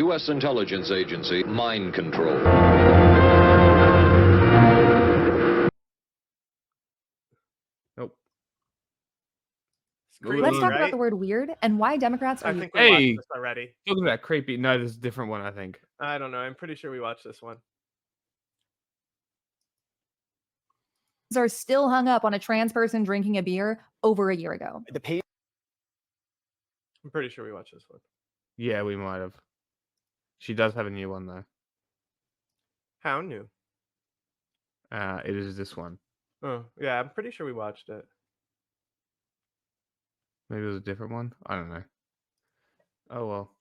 U.S. intelligence agency mind control. Nope. Let's talk about the word weird and why Democrats are... I think we watched this already. Talking about creepy. No, there's a different one, I think. I don't know. I'm pretty sure we watched this one. Are still hung up on a trans person drinking a beer over a year ago. I'm pretty sure we watched this one. Yeah, we might have. She does have a new one, though. How new? It is this one. Oh, yeah, I'm pretty sure we watched it. Maybe it was a different one? I don't know. Oh, well.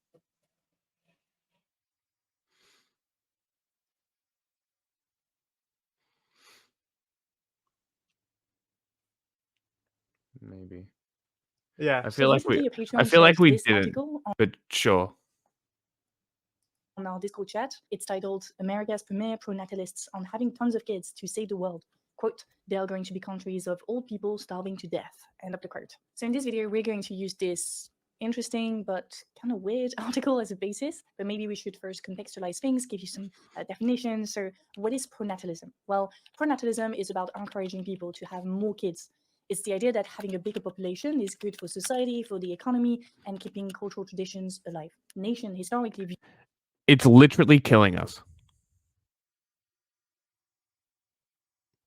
Maybe. Yeah. I feel like we didn't, but sure. On our Discord chat, it's titled America's Premier Pronatalists on Having Tons of Kids to Save the World. Quote, they are going to be countries of old people starving to death. End of the quote. So in this video, we're going to use this interesting but kind of weird article as a basis, but maybe we should first contextualize things, give you some definitions. So what is pronatalism? Well, pronatalism is about encouraging people to have more kids. It's the idea that having a bigger population is good for society, for the economy, and keeping cultural traditions alive. Nation historically... It's literally killing us.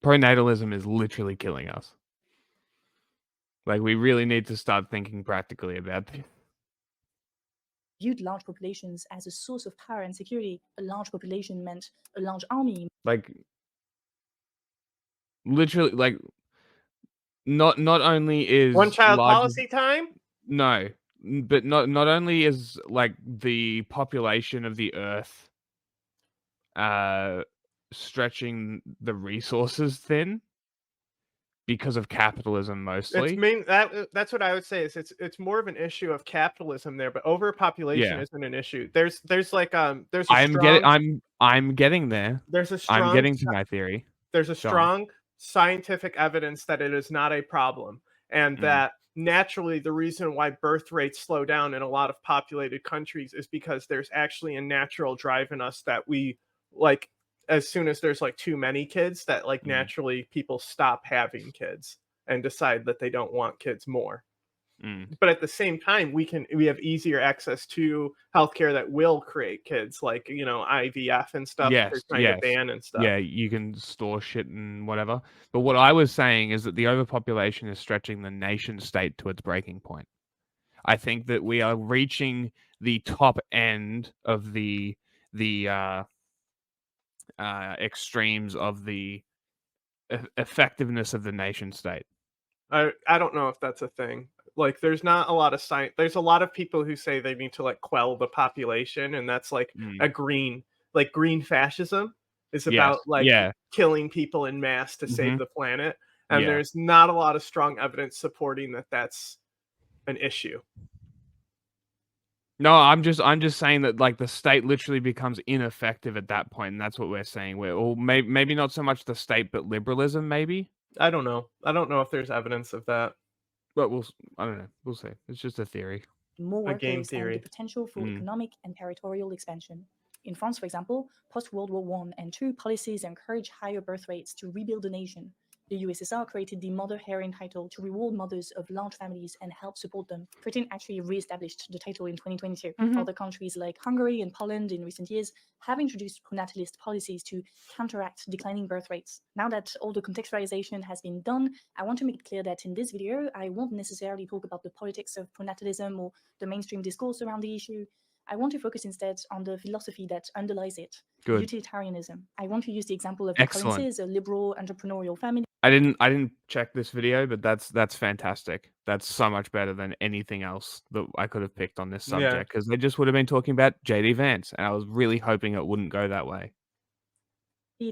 Pronatalism is literally killing us. Like, we really need to start thinking practically about this. Viewed large populations as a source of power and security. A large population meant a large army. Like, literally, like, not only is one child policy time? No, but not only is like the population of the Earth stretching the resources thin because of capitalism mostly. That's what I would say. Is it's more of an issue of capitalism there, but overpopulation isn't an issue. There's like there's a I'm getting there. There's a strong, I'm getting to my theory. There's a strong scientific evidence that it is not a problem, and that naturally the reason why birth rates slow down in a lot of populated countries is because there's actually a natural drive in us that we like. As soon as there's like too many kids, that like naturally people stop having kids and decide that they don't want kids more. But at the same time, we have easier access to healthcare that will create kids, like, you know, IVF and stuff. They're trying to ban and stuff. Yeah, you can store shit and whatever. But what I was saying is that the overpopulation is stretching the nation state to its breaking point. I think that we are reaching the top end of the extremes of the effectiveness of the nation state. I don't know if that's a thing. Like, there's not a lot of science. There's a lot of people who say they need to like quell the population, and that's like a green fascism is about killing people in mass to save the planet. And there's not a lot of strong evidence supporting that that's an issue. No, I'm just saying that like the state literally becomes ineffective at that point, and that's what we're saying. Maybe not so much the state, but liberalism, maybe. I don't know if there's evidence of that. But I don't know. We'll see. It's just a theory. More workers and the potential for economic and territorial expansion. In France, for example, post-World War I and II policies encourage higher birth rates to rebuild the nation. The USSR created the Mother Heroine title to reward mothers of large families and help support them. Britain actually re-established the title in 2022. Other countries like Hungary and Poland in recent years have introduced pronatalist policies to counteract declining birth rates. Now that all the contextualization has been done, I want to make it clear that in this video, I won't necessarily talk about the politics of pronatalism or the mainstream discourse around the issue. I want to focus instead on the philosophy that underlies it, utilitarianism. I want to use the example of the Collinses, a liberal entrepreneurial family. I didn't check this video, but that's fantastic. That's so much better than anything else that I could have picked on this subject, because they just would have been talking about JD Vance, and I was really hoping it wouldn't go that way.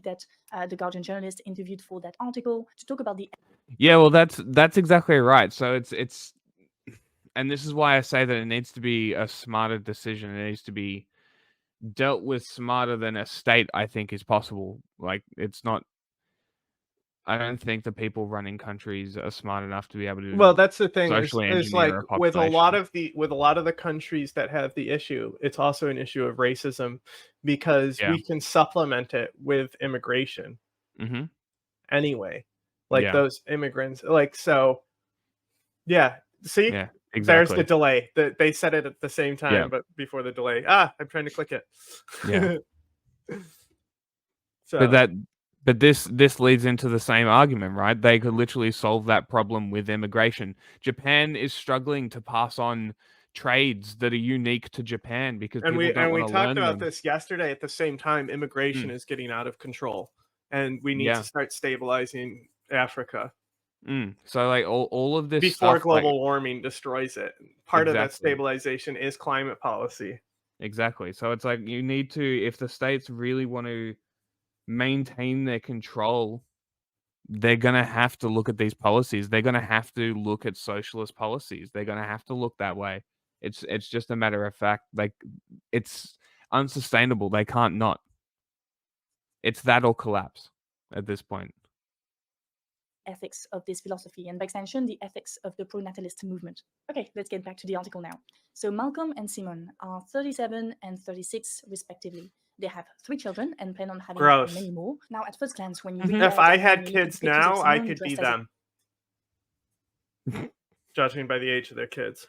That the Guardian journalist interviewed for that article to talk about the... Yeah, well, that's exactly right. So it's and this is why I say that it needs to be a smarter decision. It needs to be dealt with smarter than a state, I think, is possible. Like, it's not... I don't think the people running countries are smart enough to be able to Well, that's the thing socially is like engineer a with a lot population. of the countries that have the issue, it's also an issue of racism because Yeah. we can supplement it with immigration Mm-hmm. anyway. Like Yeah. those immigrants, like so. Yeah. See, Yeah. there's the Exactly. delay. They said it at the same Yeah. time, but before the delay. I'm trying to click it. Yeah. So But this leads into the same argument, right? They could literally solve that problem with immigration. Japan is struggling to pass on trades that are unique to Japan because and people don't we want to talked learn about them. this yesterday. At the same time, immigration Mm. is getting out of control, and we need Yeah. to start stabilizing Africa So like all of this before stuff, like global warming destroys it. Part of that exactly, stabilization is climate policy. exactly. So it's like you need to, if the states really want to maintain their control, they're gonna have to look at these policies. They're gonna have to look at socialist policies. They're gonna have to look that way. It's just a matter of fact. Like it's unsustainable. They can't not. It's that or collapse at this point. Ethics of this philosophy, and by extension, the ethics of the pronatalist movement. Okay, let's get back to the article now. So Malcolm and Simon are 37 and 36 respectively. They have 3 children and plan on having Gross. many more. Now, at first glance, when you Mhm. read If that I and had when you look at kids the pictures of now, I Simon could be dressed as a them. Judging by the age of their kids.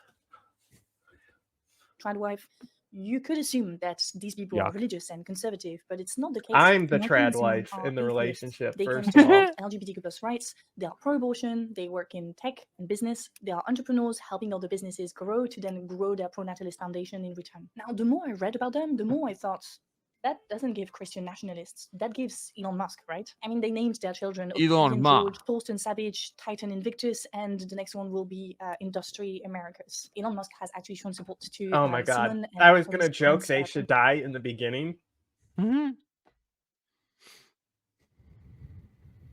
trad wife, you could assume that these people are Yuck. religious and conservative, but it's not the case. I'm the Malcolm and trad Simon wife are in the atheists. relationship, They first claim of all. to support LGBTQ+ rights. They are pro-abortion. They work in tech and business. They are entrepreneurs helping other businesses grow to then grow their pronatalist foundation in return. Now, the more I read about them, the more I thought, that doesn't give Christian nationalists. That gives Elon Musk, right? I mean, they named their children Elon Octavian Musk. George, Thorsten Savage, Titan Invictus, and the next one will be Industry Americas. Elon Musk has actually shown support to Oh my god. Simon and I was for gonna his joke friends, they should die in the beginning. Mhm.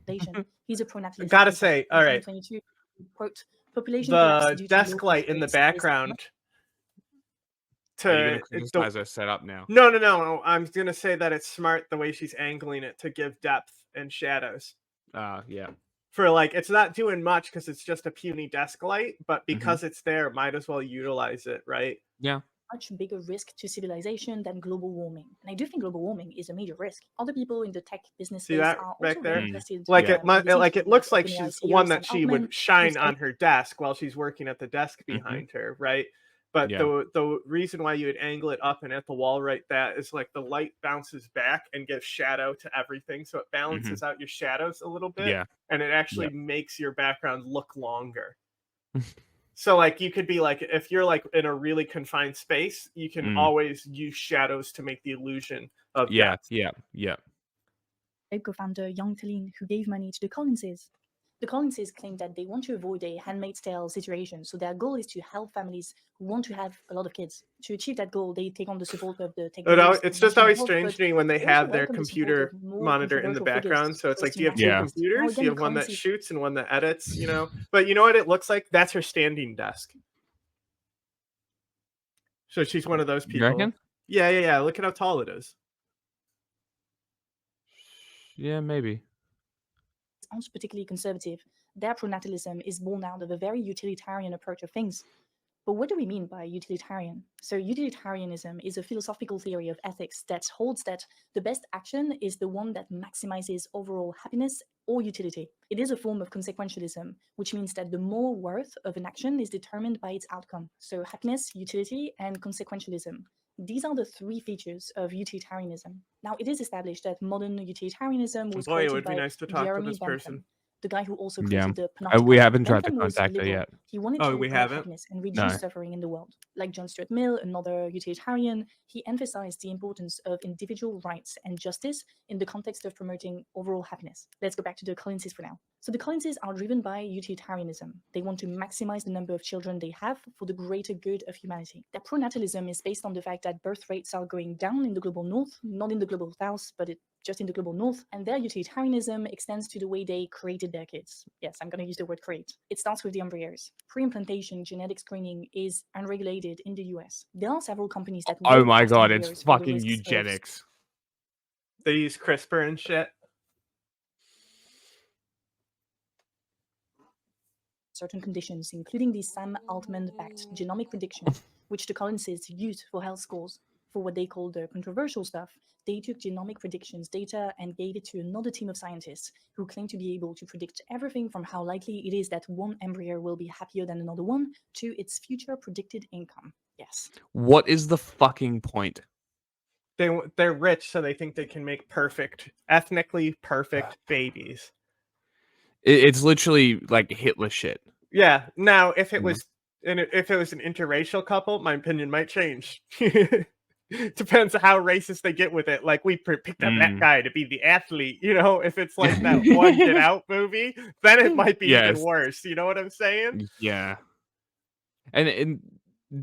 foundation. He's a pronatalist. Gotta In say, fact, all in right. 2022, quote, population collapse The due to desk low light in the birth rates is not background Are you gonna to criticize her setup now? no. I'm gonna say that it's smart the way she's angling it to give depth and shadows. Yeah. For like, it's not doing much because it's just a puny desk light, but because it's there, might as well utilize it, right? Yeah. much bigger risk to civilization than global warming. And I do think global warming is a major risk. Other people in the tech business See space that are back also there? very interested. Like Yeah. it might, in this like issue. it looks We like have she's OpenAI one CEO that Sam she would Altman, shine who's on her desk while she's working at the desk behind her, right? But Yeah. the reason why you would angle it up and at the wall right that is like the light bounces back and gives shadow to everything, so it balances out your shadows a little bit, Yeah. and it actually makes your background look longer. So like you could be like, if you're like in a really confined space, you can always use shadows to make the illusion of depth. Yeah. co-founder Young Talin, who gave money to the Collinses. The Collinses claim that they want to avoid a handmaid's tale situation, so their goal is to help families who want to have a lot of kids. To achieve that goal, they take on the support of the tech gurus, It's just always health, strange but to me when they they also have their welcome the support computer of more monitor in the controversial figures, background. So it's like, do you have Christian two nationalists. Now, computers? again, You the have one that Collinses shoots and one that edits, you know? But you know what it looks like? That's her standing desk. So she's one of those You people. reckon? Yeah. Look at how tall it is. Yeah, maybe. aren't particularly conservative. Their pronatalism is born out of a very utilitarian approach of things. But what do we mean by utilitarian? So utilitarianism is a philosophical theory of ethics that holds that the best action is the one that maximizes overall happiness or utility. It is a form of consequentialism, which means that the moral worth of an action is determined by its outcome. So happiness, utility, and consequentialism. These are the 3 features of utilitarianism. Now, it is established that modern utilitarianism was Boy, it created would be by nice to talk to Jeremy this Bentham, person. the guy who also Yeah. created the Panopticon. We haven't tried to Bentham was contact her liberal. yet. He wanted Oh, to we promote haven't? happiness and reduce No. suffering in the world. Like John Stuart Mill, another utilitarian, he emphasized the importance of individual rights and justice in the context of promoting overall happiness. Let's go back to the Collinses for now. So the Collinses are driven by utilitarianism. They want to maximize the number of children they have for the greater good of humanity. Their pronatalism is based on the fact that birth rates are going down in the global north, not in the global south, but just in the global north, and their utilitarianism extends to the way they created their kids. Yes, I'm going to use the word create. It starts with the embryos. Pre-implantation genetic screening is unregulated in the US. There are several companies that Oh will my test god, it's embryos for the fucking risks of eugenics. They use CRISPR and shit. certain conditions, including the Sam Altman-backed genomic prediction, which the colonists used for health scores. For what they call the controversial stuff, they took genomic predictions data and gave it to another team of scientists who claim to be able to predict everything from how likely it is that one embryo will be happier than another one to its future predicted income. Yes. What is the fucking point? They're rich, so they think they can make ethnically perfect babies. It's literally like Hitler shit. Yeah. Now, if it was an interracial couple, my opinion might change. Depends on how racist they get with it. Like, we picked up that guy to be the athlete. If it's like that one Get Out movie, then it might be even worse. You know what I'm saying? Yeah. And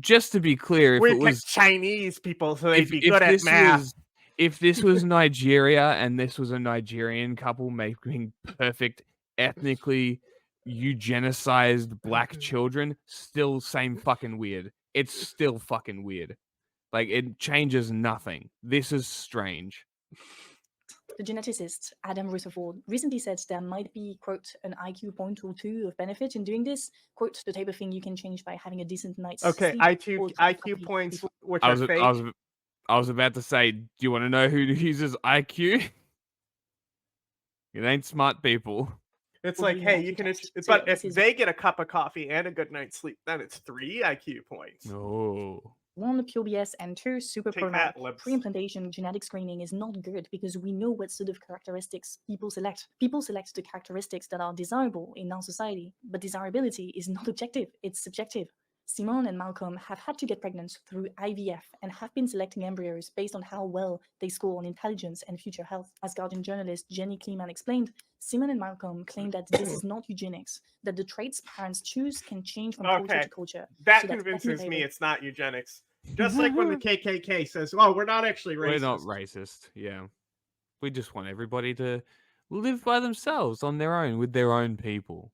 just to be clear, if we it was picked Chinese people, so they'd be good at math. If this was Nigeria and this was a Nigerian couple making perfect, ethnically eugenicized black children, still same fucking weird. It's still fucking weird. Like, it changes nothing. This is strange. The geneticist Adam Rutherford recently said there might be, quote, an IQ point or two of benefit in doing this, quote, the type of thing you can change by having a decent night's sleep. Okay, IQ points, which are fake. I was about to say, do you want to know who uses IQ? It ain't smart people. It's like, hey, you can... But if they get a cup of coffee and a good night's sleep, then it's 3 IQ points. Oh. 1, pure BS, and 2, super problematic. Pre-implantation genetic screening is not good because we know what sort of characteristics people select. People select the characteristics that are desirable in our society, but desirability is not objective, it's subjective. Simone and Malcolm have had to get pregnant through IVF and have been selecting embryos based on how well they score on intelligence and future health. As Guardian journalist Jenny Kleeman explained, Simone and Malcolm claim that this is not eugenics, that the traits parents choose can change from culture to culture. That convinces me it's not eugenics. Just like when the KKK says, oh, we're not actually racist. We're not racist, yeah. We just want everybody to live by themselves on their own with their own people.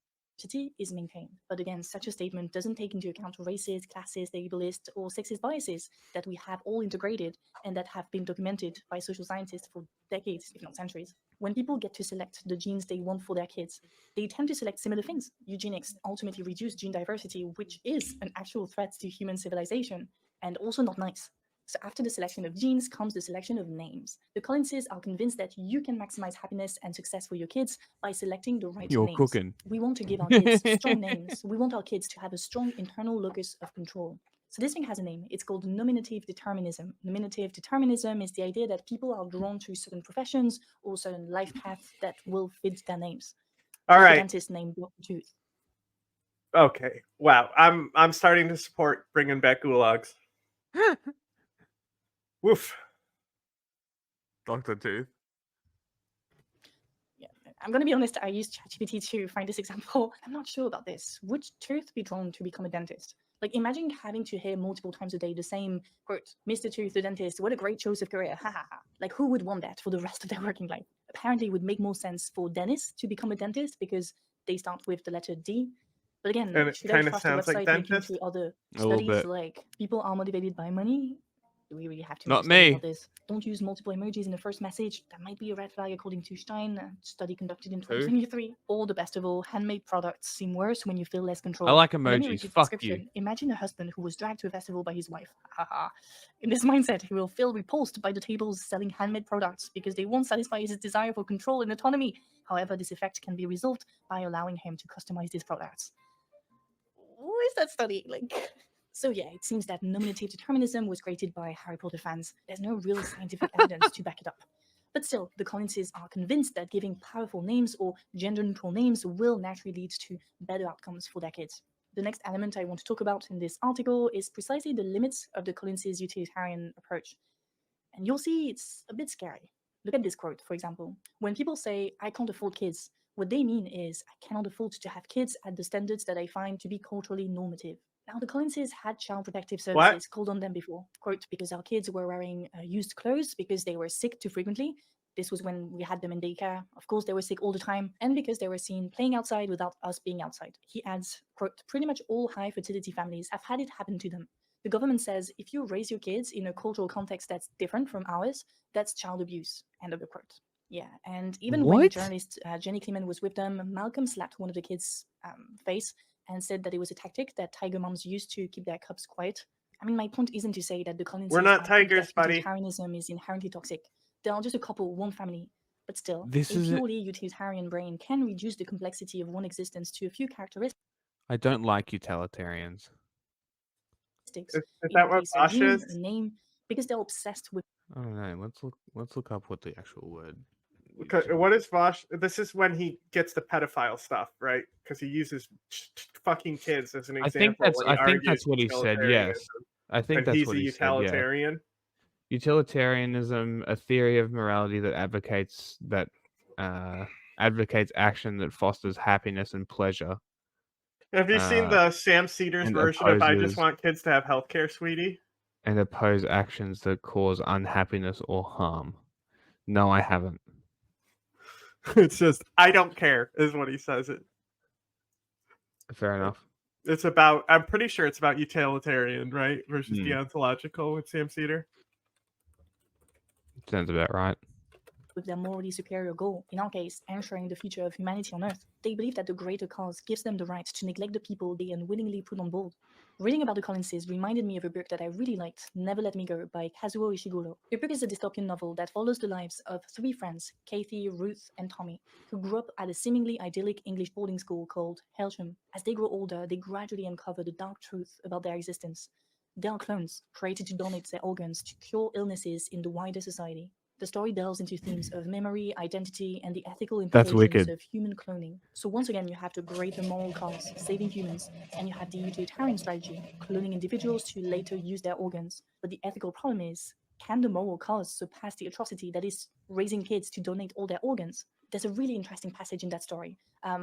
Is maintained. But again, such a statement doesn't take into account racist, classist, ableist, or sexist biases that we have all integrated and that have been documented by social scientists for decades, if not centuries. When people get to select the genes they want for their kids, they tend to select similar things. Eugenics ultimately reduce gene diversity, which is an actual threat to human civilization, and also not nice. So after the selection of genes comes the selection of names. The Collinses are convinced that you can maximize happiness and success for your kids by selecting the right names. Cooking. We want to give our kids strong names. We want our kids to have a strong internal locus of control. So this thing has a name. It's called nominative determinism. Nominative determinism is the idea that people are drawn to certain professions or certain life paths that will fit their names. All right. The dentist named Dr. Tooth. Okay. Wow. I'm starting to support bringing back gulags. Woof. Dr. Tooth. Yeah, I'm going to be honest. I used ChatGPT to find this example. I'm not sure about this. Would Tooth be drawn to become a dentist? Like, imagine having to hear multiple times a day the same quote, Mr. Tooth, the dentist, what a great choice of career. Ha ha ha. Like, who would want that for the rest of their working life? Apparently, it would make more sense for dentists to become a dentist because they start with the letter D. But again, and it should I trust the sounds website like looking dentist? to other A little studies? bit. Like, people are motivated by money. Do we really have to Not study me. about this? Don't use multiple emojis in the first message. That might be a red flag according to Stein, a study conducted in 2023. Or the best of all, handmade products seem worse when you feel less control. I like Let me read emojis. you the Fuck description. you. Imagine a husband who was dragged to a festival by his wife. In this mindset, he will feel repulsed by the tables selling handmade products because they won't satisfy his desire for control and autonomy. However, this effect can be resolved by allowing him to customize these products. What is that study? Like... So yeah, it seems that nominative determinism was created by Harry Potter fans. There's no real scientific evidence to back it up. But still, the Collinses are convinced that giving powerful names or gender-neutral names will naturally lead to better outcomes for their kids. The next element I want to talk about in this article is precisely the limits of the Collinses' utilitarian approach. And you'll see it's a bit scary. Look at this quote, for example. When people say, I can't afford kids, what they mean is, I cannot afford to have kids at the standards that I find to be culturally normative. Now, the Collinses had child protective services called on them before. Quote, because our kids were wearing used clothes because they were sick too frequently. This was when we had them in daycare. Of course, they were sick all the time. And because they were seen playing outside without us being outside. He adds, quote, pretty much all high fertility families have had it happen to them. The government says if you raise your kids in a cultural context that's different from ours, that's child abuse. End of the quote. Yeah, and even when journalist Jenny Kleeman was with them, Malcolm slapped one of the kids' face and said that it was a tactic that tiger moms used to keep their cubs quiet. I mean, my point isn't to say that the colonists We're not tigers, buddy. utilitarianism is inherently toxic. There are just a couple, one family. But still, This a is purely utilitarian brain can reduce the complexity of one existence to a few characteristics. I don't like utilitarians. Is that what Bosch is? A name, because they're obsessed with. I don't know. Let's look up what the actual word. What is Bosch? This is when he gets the pedophile stuff, right? Because he uses fucking kids as an example. I think that's what he said. Yes, I think that's what he said. Yeah. He's a utilitarian. Utilitarianism, a theory of morality that advocates action that fosters happiness and pleasure. Have you seen the Sam Cedars version of "I just want kids to have healthcare, sweetie"? And oppose actions that cause unhappiness or harm. No, I haven't. It's just "I don't care" is what he says it. Fair enough. It's about. I'm pretty sure it's about utilitarian, right, versus deontological with Sam Cedar. Sounds about right. With their morally superior goal, in our case, ensuring the future of humanity on Earth. They believe that the greater cause gives them the right to neglect the people they unwillingly put on board. Reading about the Collinses reminded me of a book that I really liked, Never Let Me Go, by Kazuo Ishiguro. The book is a dystopian novel that follows the lives of three friends, Kathy, Ruth, and Tommy, who grew up at a seemingly idyllic English boarding school called Helsham. As they grow older, they gradually uncover the dark truth about their existence. They are clones, created to donate their organs to cure illnesses in the wider society. The story delves into themes of memory, identity, and the ethical implications of human cloning. So once again, you have the greater moral cause, saving humans, and you have the utilitarian strategy, cloning individuals to later use their organs. But the ethical problem is, can the moral cause surpass the atrocity that is raising kids to donate all their organs? There's a really interesting passage in that story.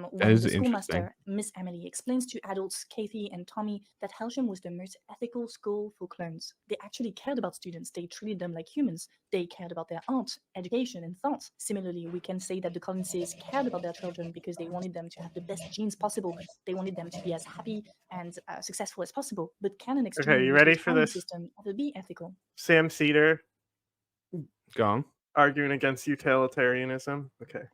When the schoolmaster, Miss Emily, explains to adults Kathy and Tommy that Helsham was the most ethical school for clones. They actually cared about students. They treated them like humans. They cared about their art, education, and thought. Similarly, we can say that the Collinses cared about their children because they wanted them to have the best genes possible. They wanted them to be as happy and successful as possible. But can an extreme system ever be ethical? Sam Cedar. Go on. Arguing against utilitarianism. Okay.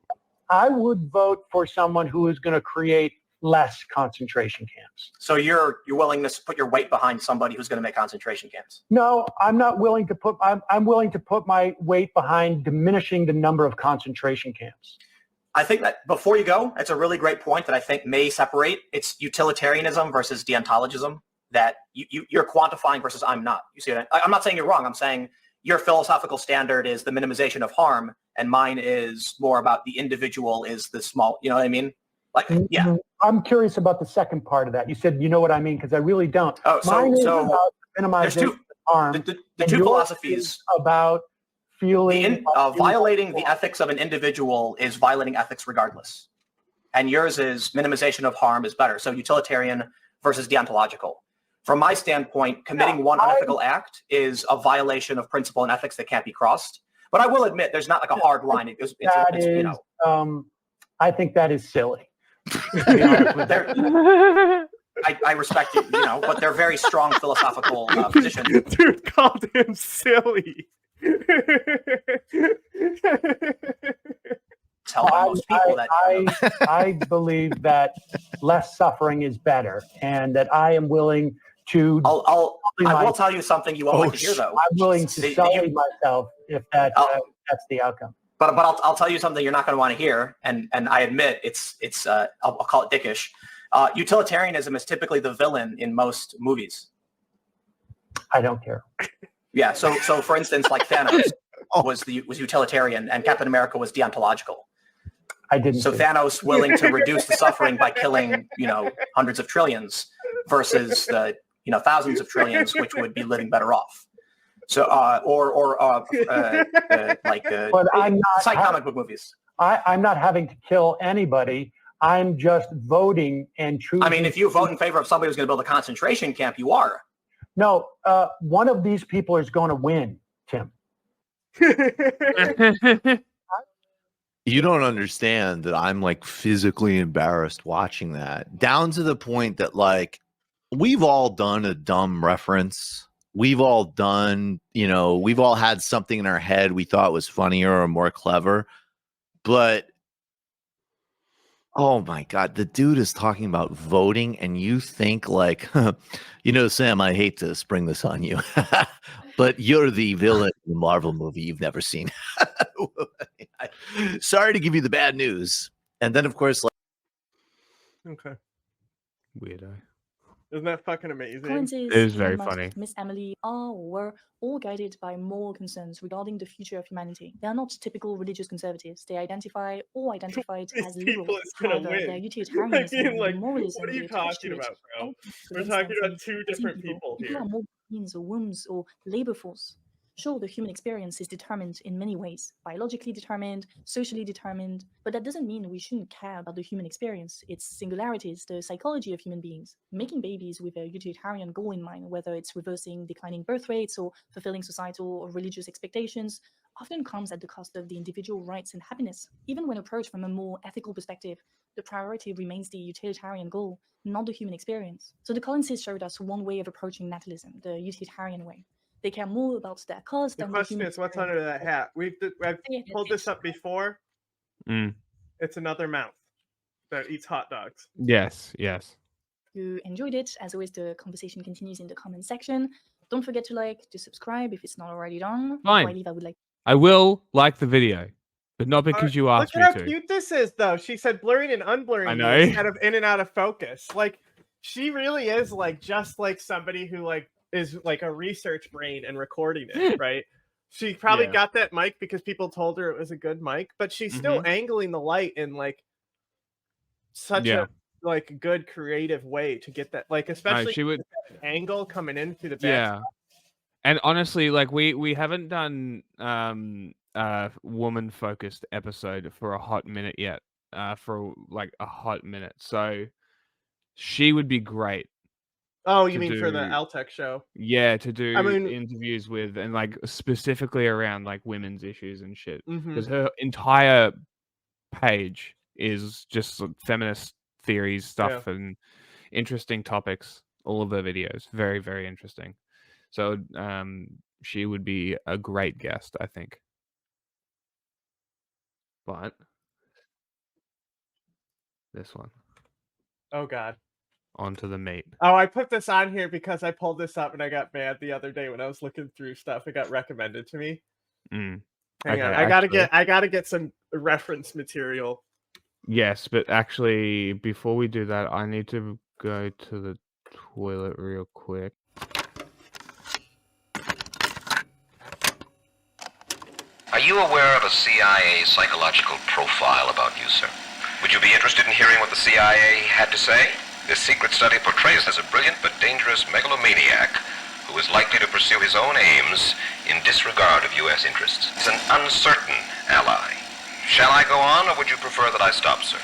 I would vote for someone who is going to create less concentration camps. So you're willing to put your weight behind somebody who's going to make concentration camps? No, I'm not willing to put. I'm willing to put my weight behind diminishing the number of concentration camps. I think that before you go, it's a really great point that I think may separate. It's utilitarianism versus deontologism. That you're quantifying versus I'm not. You see what I'm not saying you're wrong. I'm saying your philosophical standard is the minimization of harm, and mine is more about the individual is the small, you know what I mean? Like, yeah. I'm curious about the second part of that. You said, you know what I mean? Because I really don't. Oh, mine is about minimization of harm. The two philosophies about feeling violating the ethics of an individual is violating ethics regardless. And yours is minimization of harm is better. So utilitarian versus deontological. From my standpoint, committing one unethical act is a violation of principle and ethics that can't be crossed. But I will admit, there's not like a hard line. I think that is silly. I respect you, but they're very strong philosophical positions. Dude called him silly. I believe that less suffering is better, and that I am willing to. I will tell you something you won't like to hear, though. I'm willing to sully myself if that's the outcome. But I'll tell you something you're not going to want to hear, and I admit it's I'll call it dickish. Utilitarianism is typically the villain in most movies. I don't care. Yeah. So for instance, like Thanos was utilitarian, and Captain America was deontological. I didn't. So Thanos willing to reduce the suffering by killing hundreds of trillions versus the thousands of trillions, which would be living better off. So but I'm not comic book movies. I'm not having to kill anybody. I'm just voting and choosing. I mean, if you vote in favor of somebody who's going to build a concentration camp, you are. No, one of these people is going to win, Tim. You don't understand that I'm like physically embarrassed watching that, down to the point that like we've all done a dumb reference. We've all done, we've all had something in our head we thought was funnier or more clever. But Oh my God, the dude is talking about voting, and you think like, Sam, I hate to spring this on you, but you're the villain in the Marvel movie you've never seen. Sorry to give you the bad news. And then, of course, Okay. Weirdo. Isn't that fucking amazing? Collinses, It is Elon very Musk, funny. Miss Emily are or were all guided by moral concerns regarding the future of humanity. They are not typical religious conservatives. They identify or identified These as people liberals. is gonna However, win. their I utilitarianism mean, like, and moralism what are you they attach talking to it about, bro? help We're prevent talking them about from two hurting different people People here. are more beings or wombs or labor force. Sure, the human experience is determined in many ways, biologically determined, socially determined, but that doesn't mean we shouldn't care about the human experience, its singularities, the psychology of human beings. Making babies with a utilitarian goal in mind, whether it's reversing declining birth rates or fulfilling societal or religious expectations, often comes at the cost of the individual rights and happiness. Even when approached from a more ethical perspective, the priority remains the utilitarian goal, not the human experience. So the Collinses showed us one way of approaching natalism, the utilitarian way. They care more about their cause The than question the human is, what's experience. under that hat? I've pulled this up before. Mm. It's another mouth that eats hot dogs. Yes. You enjoyed it. As always, the conversation continues in the comment section. Don't forget to like, to subscribe if it's not already done. Before I Fine. leave, I would like I will like the video, but not because you asked Look me at how to. cute this is, though. She said blurring and unblurring I you know. instead of in and out of focus. Like, she really is like just like somebody who like is like a research brain and recording it, right? She probably Yeah. got that mic because people told her it was a good mic, but she's still angling the light in like such a like good creative way to get that, like, especially she would. that angle coming in through the back. Yeah. And honestly, like we haven't done woman focused episode for a hot minute yet. For like a hot minute. So she would be great. Oh, you mean for the Altec show? Yeah, to do I mean, interviews with and like specifically around like women's issues and shit. Because mhm. her entire page is just feminist theories stuff and interesting topics. All of her videos, very, very interesting. So she would be a great guest, I think. But this one. Oh God. Onto the meat. Oh, I put this on here because I pulled this up and I got mad the other day when I was looking through stuff. It got recommended to me. Mm. Hang on, Okay, I gotta get some reference material. Yes, but actually, before we do that, I need to go to the toilet real quick. Are you aware of a CIA psychological profile about you, sir? Would you be interested in hearing what the CIA had to say? This secret study portrays as a brilliant but dangerous megalomaniac who is likely to pursue his own aims in disregard of U.S. interests. He's an uncertain ally. Shall I go on, or would you prefer that I stop, sir?